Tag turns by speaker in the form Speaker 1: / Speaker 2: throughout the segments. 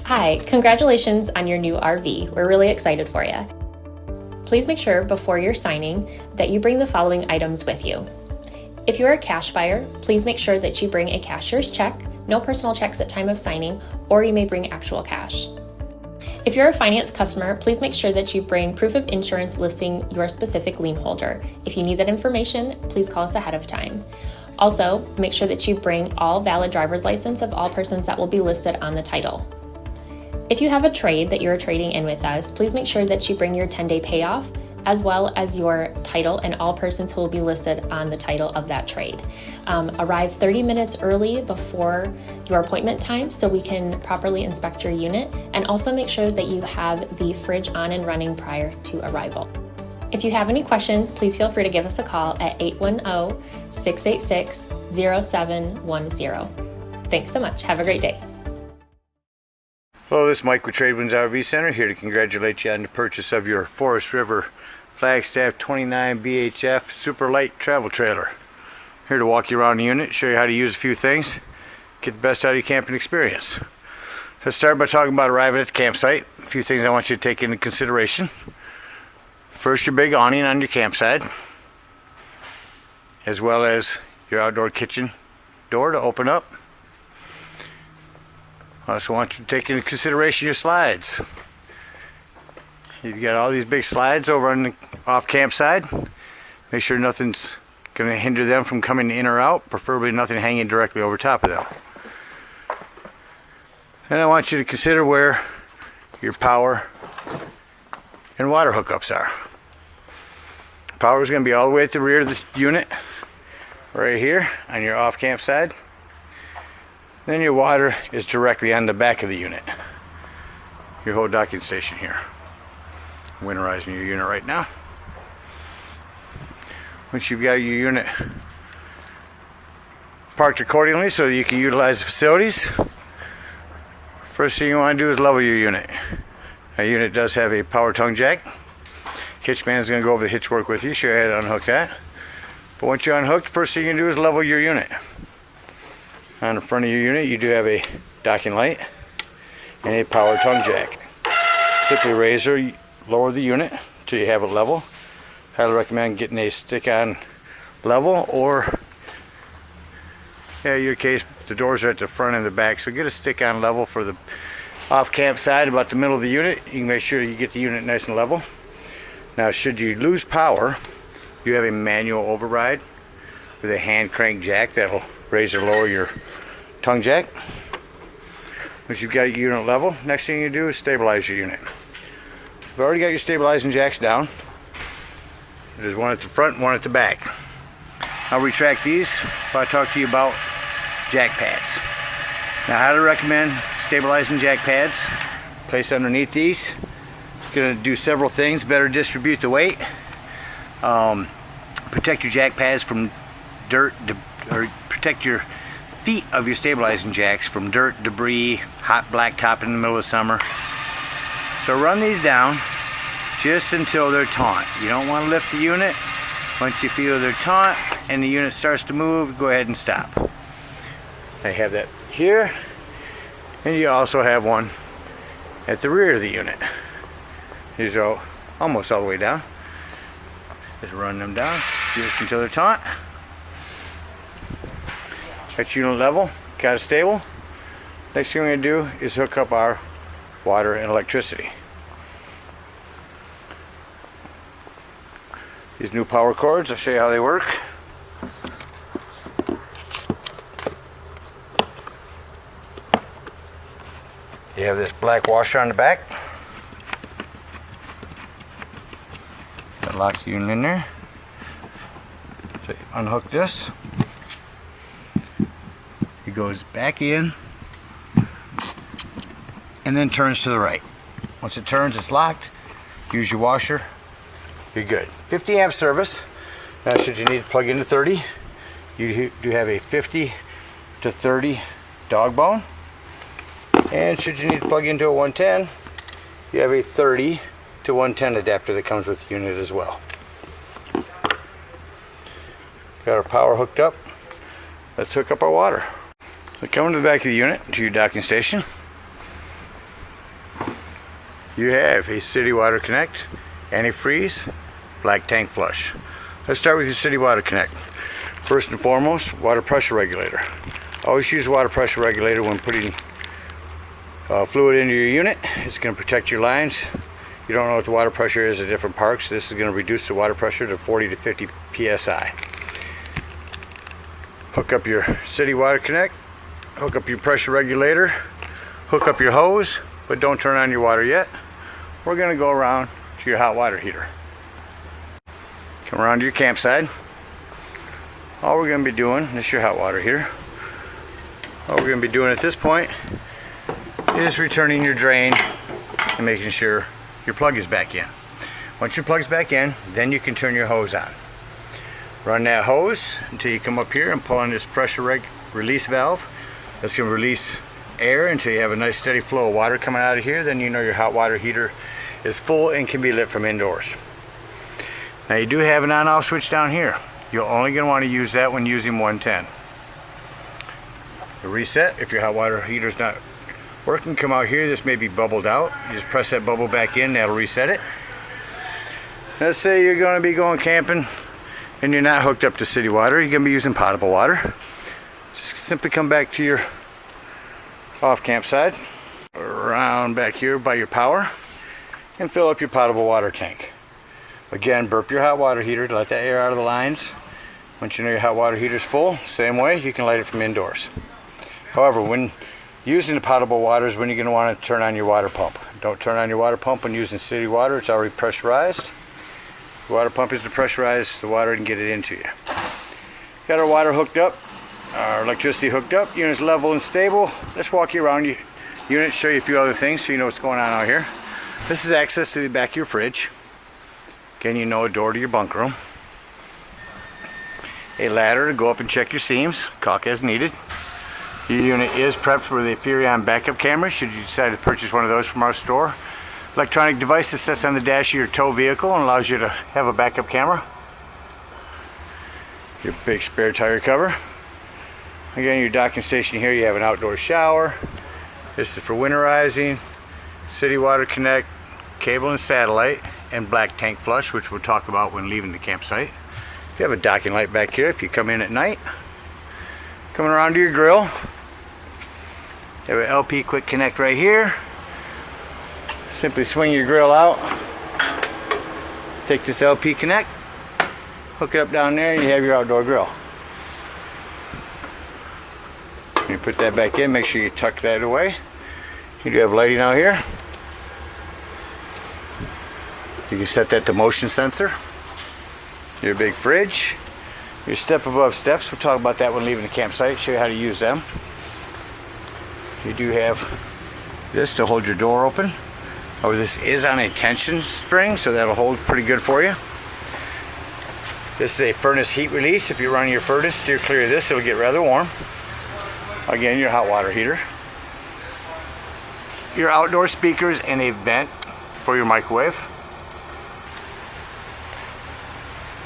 Speaker 1: Hi, congratulations on your new RV. We're really excited for you. Please make sure before you're signing that you bring the following items with you. If you're a cash buyer, please make sure that you bring a cashier's check, no personal checks at time of signing, or you may bring actual cash. If you're a finance customer, please make sure that you bring proof of insurance listing your specific lien holder. If you need that information, please call us ahead of time. Also, make sure that you bring all valid driver's license of all persons that will be listed on the title. If you have a trade that you're trading in with us, please make sure that you bring your 10-day payoff as well as your title and all persons who will be listed on the title of that trade. Arrive 30 minutes early before your appointment time so we can properly inspect your unit, and also make sure that you have the fridge on and running prior to arrival. If you have any questions, please feel free to give us a call at 810-686-0710. Thanks so much. Have a great day.
Speaker 2: Hello, this is Mike with TradeWinds RV Center, here to congratulate you on the purchase of your Forest River Flagstaff 29 BHF Superlite travel trailer. Here to walk you around the unit, show you how to use a few things, get the best out of your camping experience. Let's start by talking about arriving at the campsite. A few things I want you to take into consideration. First, your big awning on your campsite, as well as your outdoor kitchen door to open up. I also want you to take into consideration your slides. You've got all these big slides over on the off camp side. Make sure nothing's going to hinder them from coming in or out, preferably nothing hanging directly over top of them. And I want you to consider where your power and water hookups are. Power is going to be all the way at the rear of the unit, right here on your off camp side. Then your water is directly on the back of the unit. Your whole docking station here. Winterizing your unit right now. Once you've got your unit parked accordingly so that you can utilize the facilities, first thing you want to do is level your unit. Our unit does have a power tongue jack. Hitchman is going to go over the hitch work with you, show you how to unhook that. But once you're unhooked, first thing you can do is level your unit. On the front of your unit, you do have a docking light and a power tongue jack. Simply raise or lower the unit until you have it level. Highly recommend getting a stick-on level, or in your case, the doors are at the front and the back, so get a stick-on level for the off-camp side about the middle of the unit. You can make sure you get the unit nice and level. Now, should you lose power, you have a manual override with a hand crank jack that'll raise or lower your tongue jack. Once you've got your unit level, next thing you do is stabilize your unit. You've already got your stabilizing jacks down. There's one at the front and one at the back. I'll retract these if I talk to you about jack pads. Now, I highly recommend stabilizing jack pads. Place underneath these. It's going to do several things. Better distribute the weight. Protect your jack pads from dirt, or protect your feet of your stabilizing jacks from dirt, debris, hot blacktop in the middle of summer. So run these down just until they're taut. You don't want to lift the unit. Once you feel they're taut and the unit starts to move, go ahead and stop. I have that here, and you also have one at the rear of the unit. These are almost all the way down. Just run them down just until they're taut. Got unit level, got it stable. Next thing we're going to do is hook up our water and electricity. These new power cords, I'll show you how they work. You have this black washer on the back. That locks the unit in there. So you unhook this. It goes back in and then turns to the right. Once it turns, it's locked. Use your washer, you're good. 50 amp service. Now, should you need to plug into 30, you do have a 50 to 30 dog bone. And should you need to plug into a 110, you have a 30 to 110 adapter that comes with the unit as well. Got our power hooked up. Let's hook up our water. So coming to the back of the unit, to your docking station. you have a City Water Connect, antifreeze, black tank flush. Let's start with your City Water Connect. First and foremost, water pressure regulator. Always use water pressure regulator when putting fluid into your unit. It's going to protect your lines. You don't know what the water pressure is at different parks. This is going to reduce the water pressure to 40 to 50 psi. Hook up your City Water Connect, hook up your pressure regulator, hook up your hose, but don't turn on your water yet. We're going to go around to your hot water heater. Come around to your campsite. All we're going to be doing, this is your hot water heater. All we're going to be doing at this point is returning your drain and making sure your plug is back in. Once your plug's back in, then you can turn your hose on. Run that hose until you come up here and pull on this pressure release valve. That's going to release air until you have a nice steady flow of water coming out of here. Then you know your hot water heater is full and can be lit from indoors. Now you do have an on-off switch down here. You're only going to want to use that when using 110. The reset, if your hot water heater is not working, come out here. This may be bubbled out. You just press that bubble back in, that'll reset it. Let's say you're going to be going camping and you're not hooked up to city water. You're going to be using potable water. Just simply come back to your off campsite, around back here by your power, and fill up your potable water tank. Again, burp your hot water heater to let that air out of the lines. Once you know your hot water heater is full, same way, you can light it from indoors. However, when using the potable water is when you're going to want to turn on your water pump. Don't turn on your water pump when using city water. It's already pressurized. The water pump is to pressurize the water and get it into you. Got our water hooked up, our electricity hooked up, unit's level and stable. Let's walk you around your unit, show you a few other things so you know what's going on out here. This is access to the back of your fridge. Again, you know, a door to your bunk room. A ladder to go up and check your seams, caulk as needed. Your unit is prepped with a Furion backup camera should you decide to purchase one of those from our store. Electronic device that sits on the dash of your tow vehicle and allows you to have a backup camera. Your big spare tire cover. Again, your docking station here, you have an outdoor shower. This is for winterizing. City Water Connect, cable and satellite, and black tank flush, which we'll talk about when leaving the campsite. You have a docking light back here if you come in at night. Coming around to your grill, you have an LP quick connect right here. Simply swing your grill out, take this LP connect, hook it up down there, and you have your outdoor grill. You put that back in, make sure you tuck that away. You do have lighting out here. You can set that to motion sensor. Your big fridge. Your step above steps, we'll talk about that when leaving the campsite, show you how to use them. You do have this to hold your door open. Oh, this is on a tension spring, so that'll hold pretty good for you. This is a furnace heat release. If you're running your furnace, steer clear of this, it'll get rather warm. Again, your hot water heater. Your outdoor speakers and a vent for your microwave.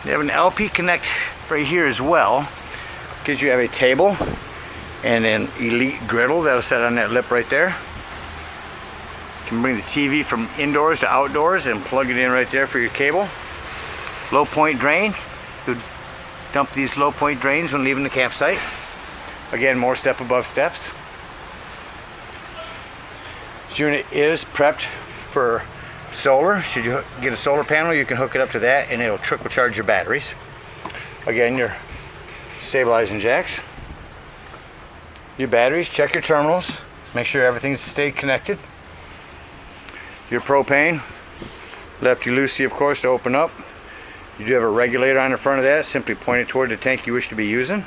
Speaker 2: You have an LP connect right here as well, because you have a table and an elite griddle that'll set on that lip right there. You can bring the TV from indoors to outdoors and plug it in right there for your cable. Low point drain. You dump these low point drains when leaving the campsite. Again, more step above steps. This unit is prepped for solar. Should you get a solar panel, you can hook it up to that and it'll trickle charge your batteries. Again, your stabilizing jacks. Your batteries, check your terminals, make sure everything's stayed connected. Your propane, lefty loosey of course to open up. You do have a regulator on the front of that, simply point it toward the tank you wish to be using.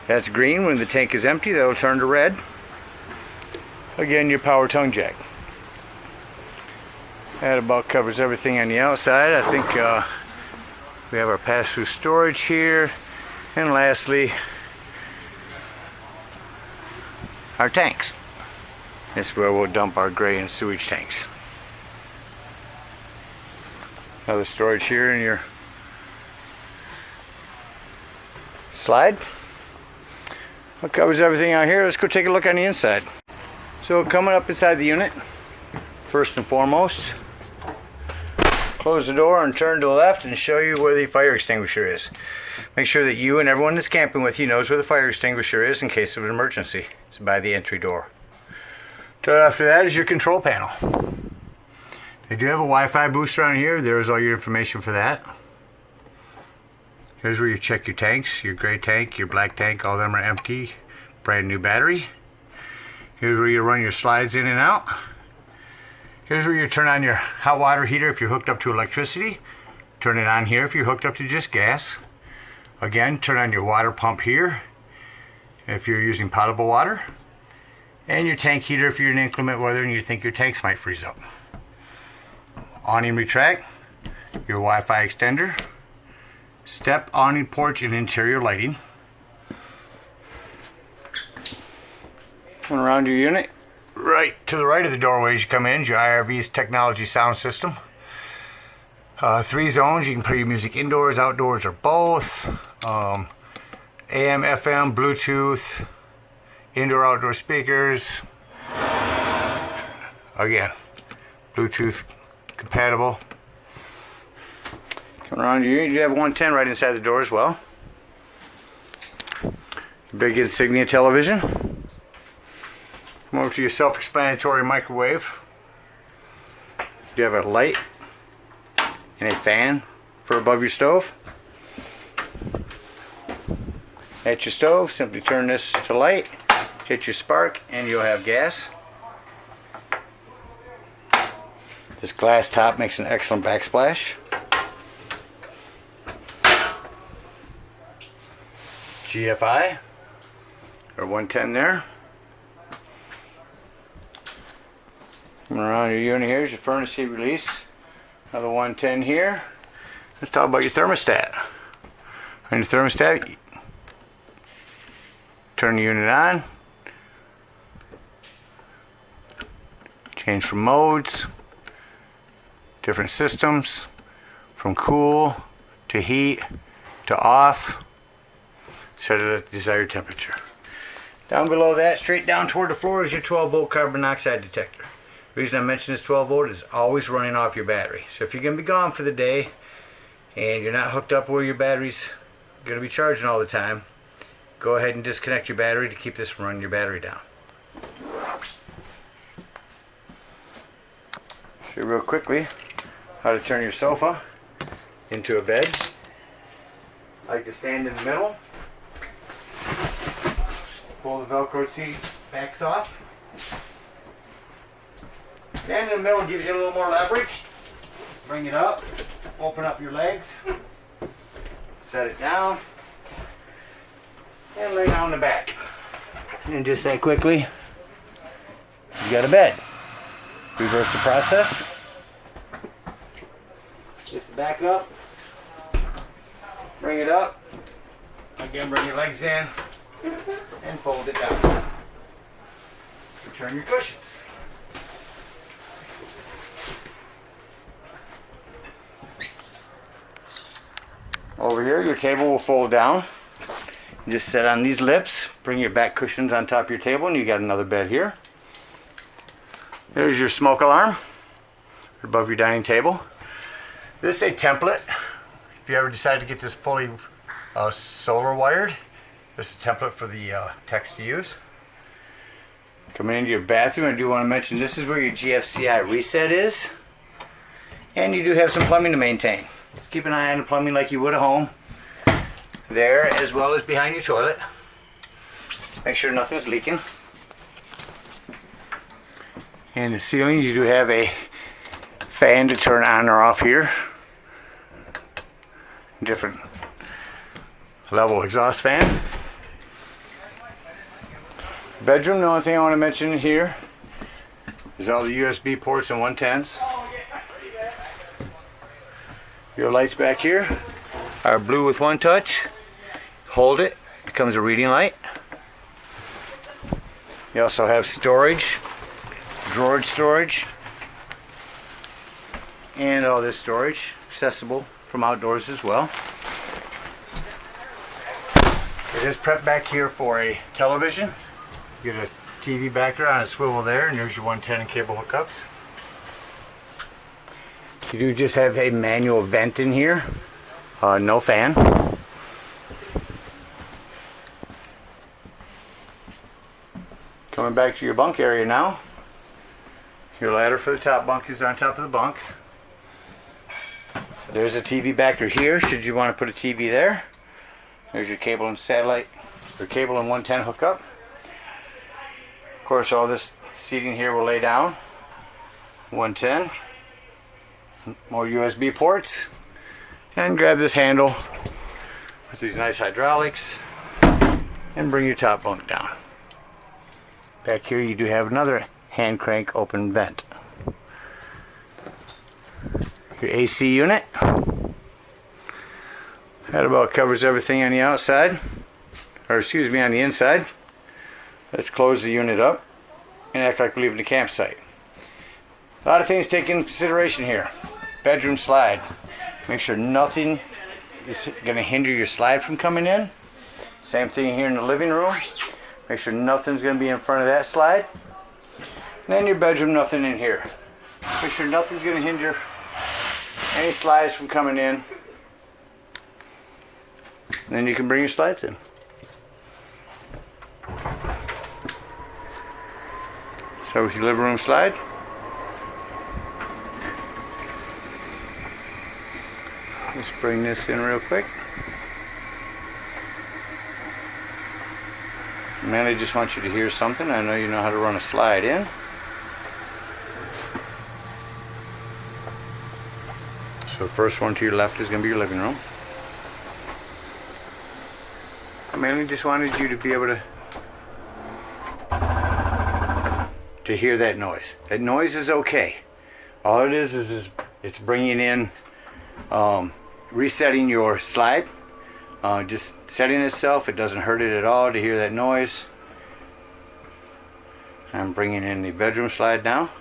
Speaker 2: That's green. When the tank is empty, that'll turn to red. Again, your power tongue jack. That about covers everything on the outside. I think we have our pass-through storage here. And lastly, our tanks. This is where we'll dump our gray and sewage tanks. Another storage here in your slide. That covers everything out here. Let's go take a look on the inside. So coming up inside the unit, first and foremost, close the door and turn to the left and show you where the fire extinguisher is. Make sure that you and everyone that's camping with you knows where the fire extinguisher is in case of an emergency. It's by the entry door. So after that is your control panel. They do have a Wi-Fi booster on here. There's all your information for that. Here's where you check your tanks. Your gray tank, your black tank, all of them are empty. Brand new battery. Here's where you run your slides in and out. Here's where you turn on your hot water heater if you're hooked up to electricity. Turn it on here if you're hooked up to just gas. Again, turn on your water pump here if you're using potable water. And your tank heater if you're in inclement weather and you think your tanks might freeze up. Awning retract, your Wi-Fi extender, step, awning, porch, and interior lighting. Going around your unit, right to the right of the doorway as you come in, your IRV's technology sound system. 3 zones, you can play your music indoors, outdoors, or both. AM, FM, Bluetooth, indoor, outdoor speakers. Again, Bluetooth compatible. Coming around your unit, you have 110 right inside the door as well. Big insignia television. Come over to your self-explanatory microwave. You have a light and a fan for above your stove. At your stove, simply turn this to light, hit your spark, and you'll have gas. This glass top makes an excellent backsplash. GFI, or 110 there. Coming around your unit, here's your furnace heat release. Another 110 here. Let's talk about your thermostat. On your thermostat, turn the unit on. Change from modes, different systems, from cool to heat to off. Set it at the desired temperature. Down below that, straight down toward the floor, is your 12-volt carbon monoxide detector. The reason I mention this 12-volt is always running off your battery. So if you're going to be gone for the day and you're not hooked up where your battery's going to be charging all the time, go ahead and disconnect your battery to keep this from running your battery down. Show you real quickly how to turn your sofa into a bed. I like to stand in the middle. Pull the Velcro seat backs off. Stand in the middle gives you a little more leverage. Bring it up, open up your legs, set it down, and lay down the back. And just that quickly, you got a bed. Reverse the process. Lift the back up, bring it up, again bring your legs in, and fold it down. Return your cushions. Over here, your table will fold down. You just sit on these lips, bring your back cushions on top of your table, and you got another bed here. There's your smoke alarm above your dining table. This is a template. If you ever decide to get this fully solar wired, this is a template for the techs to use. Coming into your bathroom, I do want to mention this is where your GFCI reset is. And you do have some plumbing to maintain. Keep an eye on the plumbing like you would at home. There, as well as behind your toilet. Make sure nothing's leaking. And the ceiling, you do have a fan to turn on or off here. Different level exhaust fan. Bedroom, the only thing I want to mention here is all the USB ports and 110s. Your lights back here are blue with one touch. Hold it, becomes a reading light. You also have storage, drawer storage, and all this storage accessible from outdoors as well. It is prepped back here for a television. You get a TV back there on a swivel there, and there's your 110 and cable hookups. You do just have a manual vent in here, no fan. Coming back to your bunk area now. Your ladder for the top bunk is on top of the bunk. There's a TV backer here, should you want to put a TV there. There's your cable and satellite, or cable and 110 hookup. Of course, all this seating here will lay down. 110. More USB ports. And grab this handle with these nice hydraulics and bring your top bunk down. Back here you do have another hand crank open vent. Your AC unit. That about covers everything on the outside, or excuse me, on the inside. Let's close the unit up and act like we're leaving the campsite. A lot of things to take into consideration here. Bedroom slide. Make sure nothing is going to hinder your slide from coming in. Same thing here in the living room. Make sure nothing's going to be in front of that slide. And then your bedroom, nothing in here. Make sure nothing's going to hinder any slides from coming in. And then you can bring your slides in. Start with your living room slide. Let's bring this in real quick. Man, I just want you to hear something. I know you know how to run a slide in. So the first one to your left is going to be your living room. I mainly just wanted you to be able to hear that noise. That noise is okay. All it is it's bringing in, resetting your slide. Just setting itself. It doesn't hurt it at all to hear that noise. I'm bringing in the bedroom slide now.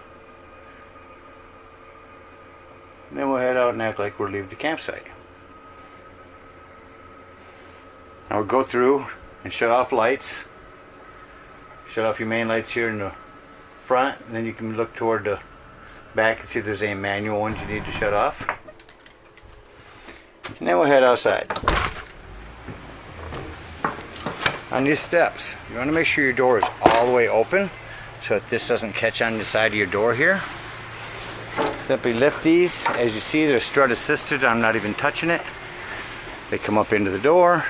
Speaker 2: And then we'll head out and act like we're leaving the campsite. Now we'll go through and shut off lights. Shut off your main lights here in the front, and then you can look toward the back and see if there's any manual ones you need to shut off. And then we'll head outside. On these steps, you want to make sure your door is all the way open so that this doesn't catch on the side of your door here. Simply lift these. As you see, they're strut assisted. I'm not even touching it. They come up into the door.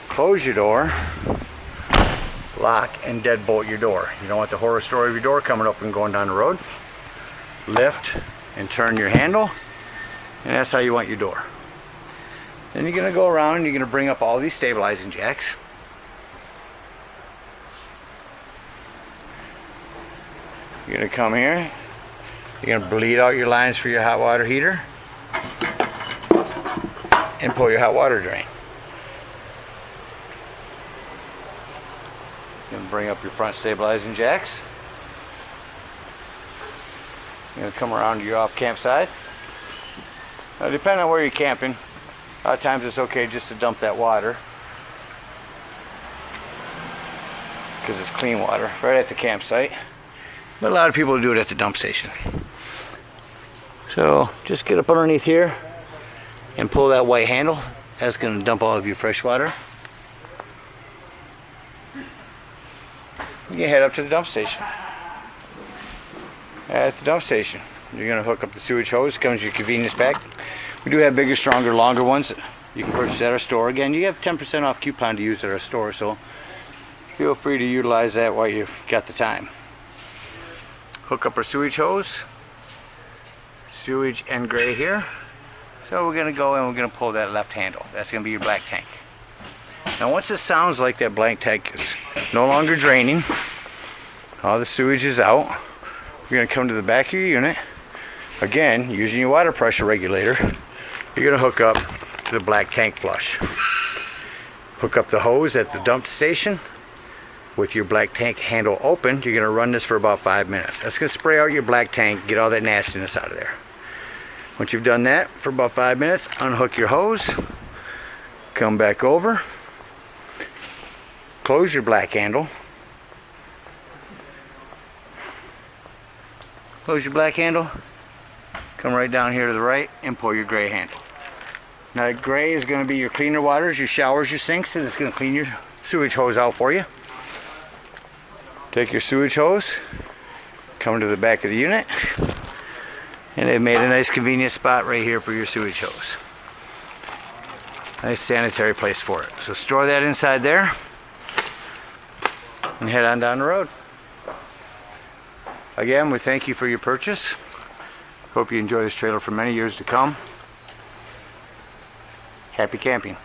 Speaker 2: Close your door. Lock and deadbolt your door. You don't want the horror story of your door coming up and going down the road. Lift and turn your handle, and that's how you want your door. Then you're going to go around and you're going to bring up all these stabilizing jacks. You're going to come here. You're going to bleed out your lines for your hot water heater and pull your hot water drain. You're going to bring up your front stabilizing jacks. You're going to come around to your off campsite. Now, depending on where you're camping, a lot of times it's okay just to dump that water because it's clean water right at the campsite. But a lot of people do it at the dump station. So just get up underneath here and pull that white handle. That's going to dump all of your fresh water. You can head up to the dump station. At the dump station, you're going to hook up the sewage hose. Comes with your convenience pack. We do have bigger, stronger, longer ones that you can purchase at our store. Again, you have 10% off coupon to use at our store, so feel free to utilize that while you've got the time. Hook up our sewage hose. Sewage and gray here. So we're going to go and we're going to pull that left handle. That's going to be your black tank. Now once it sounds like that black tank is no longer draining, all the sewage is out, you're going to come to the back of your unit. Again, using your water pressure regulator, you're going to hook up to the black tank flush. Hook up the hose at the dump station with your black tank handle open. You're going to run this for about 5 minutes. That's going to spray out your black tank, get all that nastiness out of there. Once you've done that for about 5 minutes, unhook your hose, come back over, close your black handle, Close your black handle. Come right down here to the right and pull your gray handle. Now gray is going to be your cleaner waters, your showers, your sinks, and it's going to clean your sewage hose out for you. Take your sewage hose, come to the back of the unit, and they've made a nice convenient spot right here for your sewage hose. Nice sanitary place for it. So store that inside there and head on down the road. Again, we thank you for your purchase. Hope you enjoy this trailer for many years to come. Happy camping.